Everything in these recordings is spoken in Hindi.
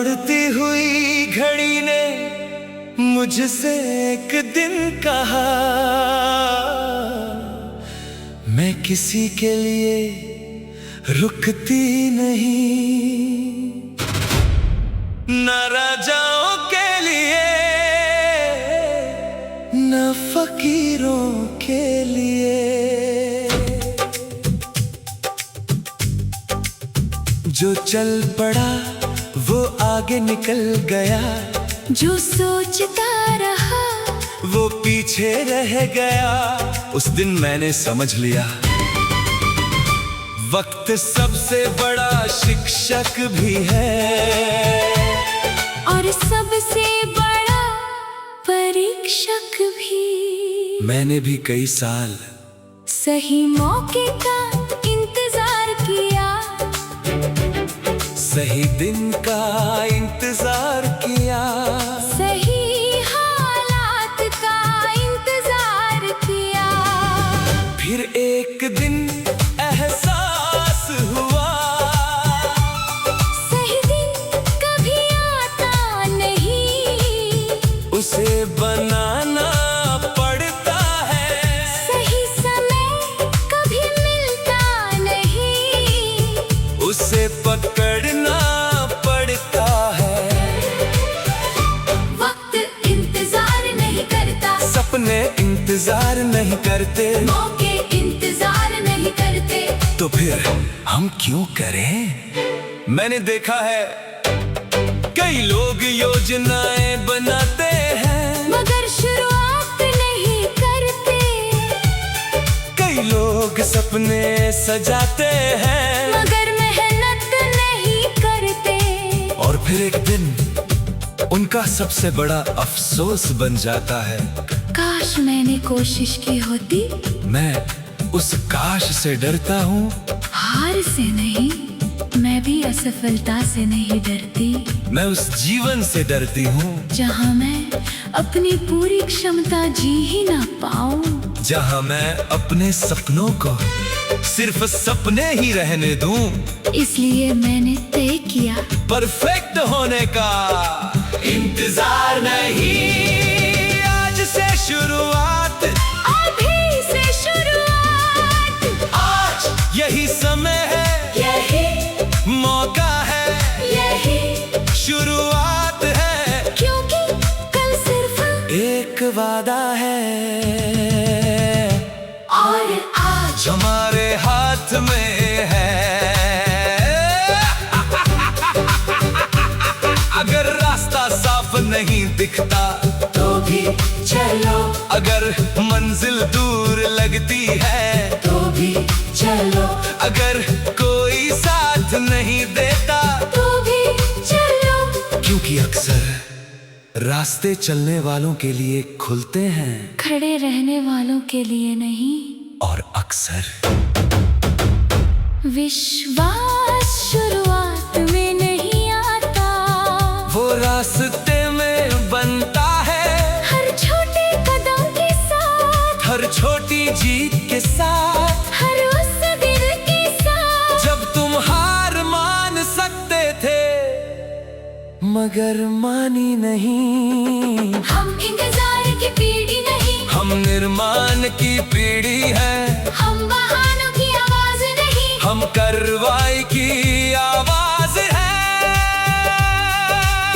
दौड़ती हुई घड़ी ने मुझसे एक दिन कहा, मैं किसी के लिए रुकती नहीं, न राजाओं के लिए न फकीरों के लिए। जो चल पड़ा वो आगे निकल गया, जो सोचता रहा वो पीछे रह गया। उस दिन मैंने समझ लिया, वक्त सबसे बड़ा शिक्षक भी है और सबसे बड़ा परीक्षक भी। मैंने भी कई साल सही मौके का इंतजार किया, सही दिन का इंतजार किया, सही हालात का इंतजार किया। फिर एक दिन एहसास हुआ, सही दिन कभी आता नहीं, उसे बनाना पड़ता है। सही समय कभी मिलता नहीं, उसे पकड़ना पड़ता है। वक्त इंतजार नहीं करता, सपने इंतजार नहीं करते, मौके इंतजार नहीं करते। तो फिर हम क्यों करें? मैंने देखा है कई लोग योजनाएं बनाते हैं मगर शुरुआत नहीं करते, कई लोग सपने सजाते हैं मगर मेहनत नहीं करते। और फिर एक दिन उनका सबसे बड़ा अफसोस बन जाता है। काश मैंने कोशिश की होती। मैं उस काश से डरता हूँ, हार से नहीं, मैं भी असफलता से नहीं डरती। मैं उस जीवन से डरती हूँ जहाँ मैं अपनी पूरी क्षमता जी ही ना पाऊं, जहाँ मैं अपने सपनों को सिर्फ सपने ही रहने दूं। इसलिए मैंने तय किया, परफेक्ट होने का इंतजार नहीं, आज से शुरुआत, अभी से शुरुआत। आज यही समय है, यही मौका है, यही शुरुआत है, क्योंकि कल सिर्फ एक वादा है और आज हमारे हाथ में है। अगर रास्ता साफ नहीं दिखता तो भी चलो, अगर मंजिल दूर लगती है तो भी चलो, अगर कोई साथ नहीं देता तो भी चलो। क्योंकि अक्सर रास्ते चलने वालों के लिए खुलते हैं खड़े रहने वालों के लिए नहीं। और अक्सर विश्वास शुरुआत में नहीं आता, वो रास्ते में बनता है, हर छोटे कदम के साथ, हर छोटी जीत के साथ, हर उस दिन के साथ जब तुम हार मान सकते थे मगर मानी नहीं। हम इंतजार की पीढ़ी नहीं, हम निर्माण की पीढ़ी है, हम बहानों की आवाज नहीं, हम कार्रवाई की आवाज है।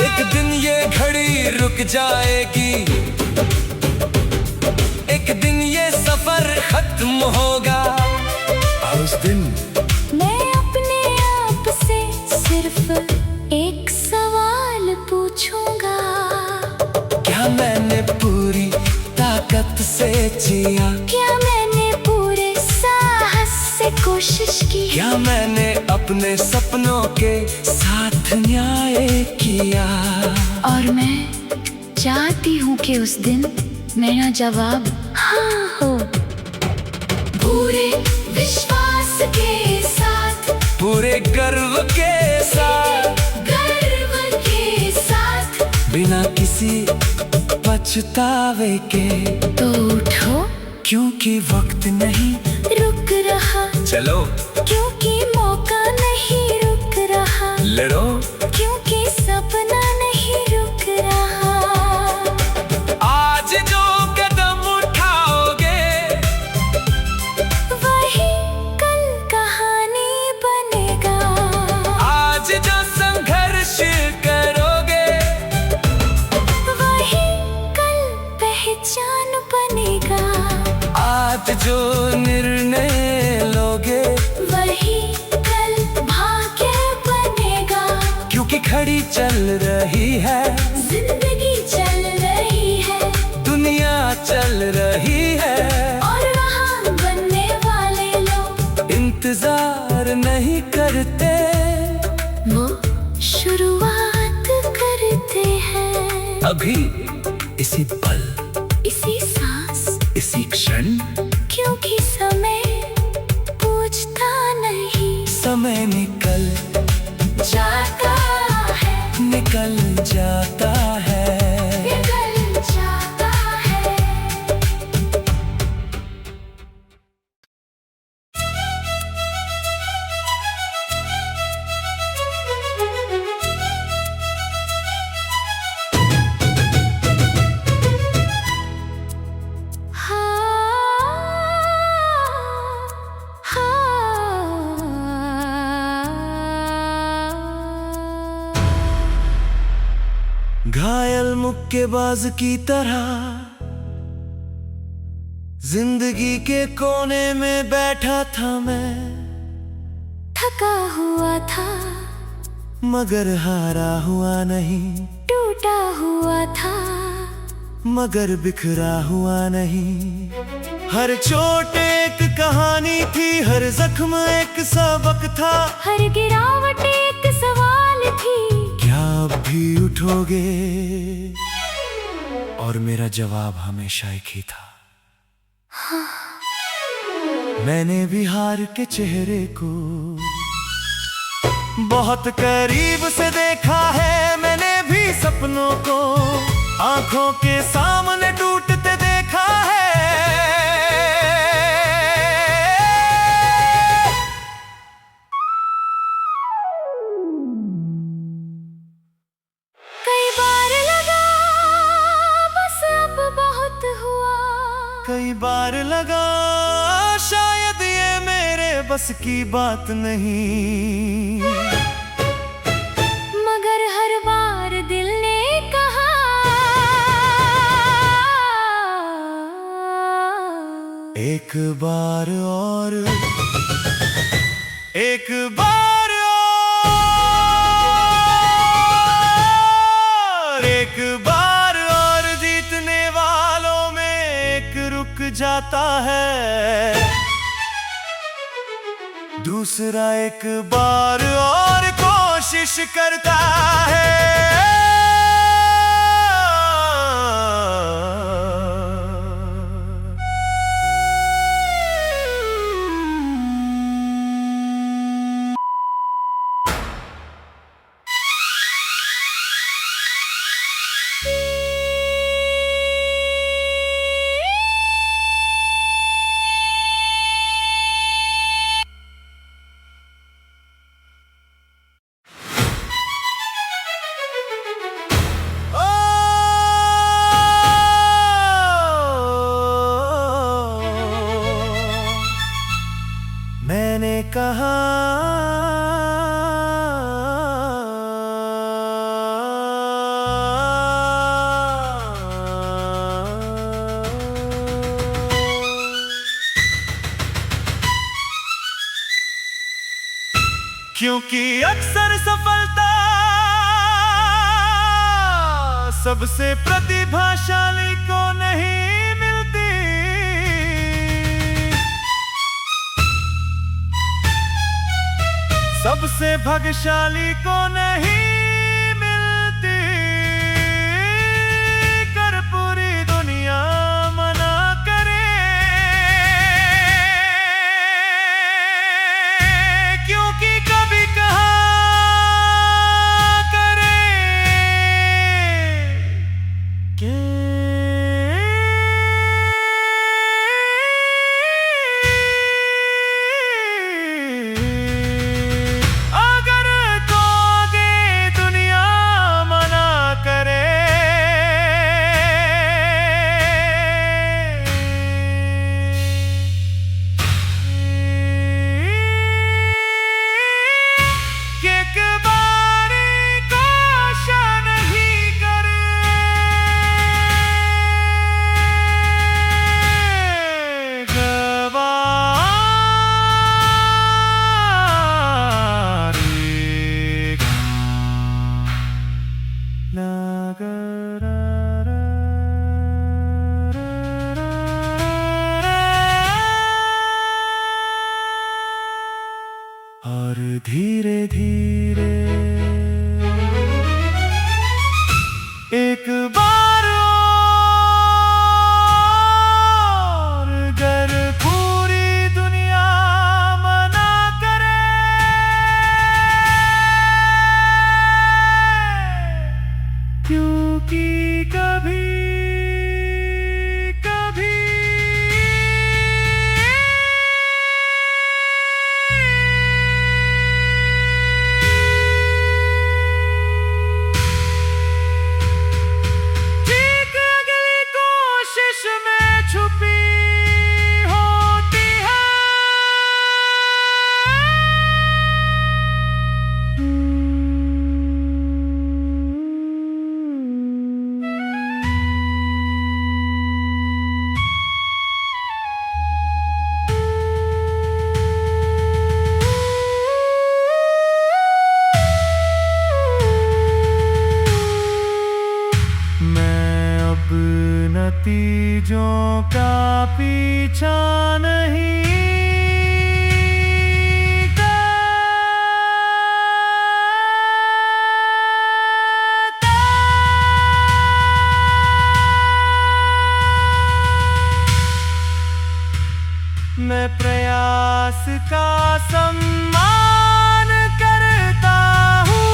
एक दिन ये घड़ी रुक जाएगी, एक दिन ये सफर खत्म होगा, और उस दिन मैं अपने आप से सिर्फ एक सवाल पूछूंगा, क्या मैंने पूरी ताकत से जिया, क्या मैंने पूरे साहस से कोशिश की, क्या मैंने अपने सपनों के साथ न्याय किया। और मैं चाहती हूँ कि उस दिन मेरा जवाब हाँ हो। पूरे विश्वास के साथ, पूरे गर्व के साथ, गर्व के साथ, बिना किसी पछतावे के। तो उठो, क्योंकि वक्त नहीं रुक रहा, चलो क्योंकि मौका नहीं रुक रहा, लड़ो, क्योंकि सपना इंतजार नहीं करते, वो शुरुआत करते हैं। अभी इसी पल, इसी सांस, इसी क्षण, क्योंकि समय पूछता नहीं। समय निकल जाता है, निकल जाता है। निकल जाता है। घायल मुक्केबाज की तरह जिंदगी के कोने में बैठा था मैं, थका हुआ था मगर हारा हुआ नहीं, टूटा हुआ था मगर बिखरा हुआ नहीं। हर चोट एक कहानी थी, हर जख्म एक सबक था, हर गिरावट एक सवाल थी। क्या अब भी उठोगे? और मेरा जवाब हमेशा एक ही था, मैंने भी हार के चेहरे को बहुत करीब से देखा है। मैंने भी सपनों को आंखों के सामने टूटते देखा है। कई बार लगा बस अब बहुत हुआ, कई बार लगा शायद ये मेरे बस की बात नहीं, मगर हर बार दिल ने कहा एक बार और, एक बार और, एक बार और जीतने वालों में एक रुक जाता है, दूसरा एक बार और कोशिश करता है। मैंने कहा क्योंकि अक्सर सफलता सबसे प्रतिभाशाली को नहीं मिलती, सबसे भाग्यशाली को नहीं मिलती। कर पूरी दुनिया मना करे, क्योंकि कभी कहा करे कि अगर दोगे और धीरे धीरे एक बार और अगर पूरी दुनिया मना करे, क्योंकि कभी कभी ठीक अगली कोशिश में छुपी होती है। मैं अब नतीजों का पीछा नहीं करता। मैं प्रयास का सम्मान करता हूँ,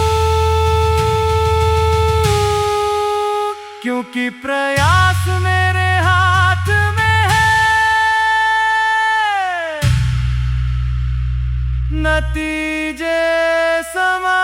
क्योंकि प्रयास मेरे हाथ में है, नतीजे समान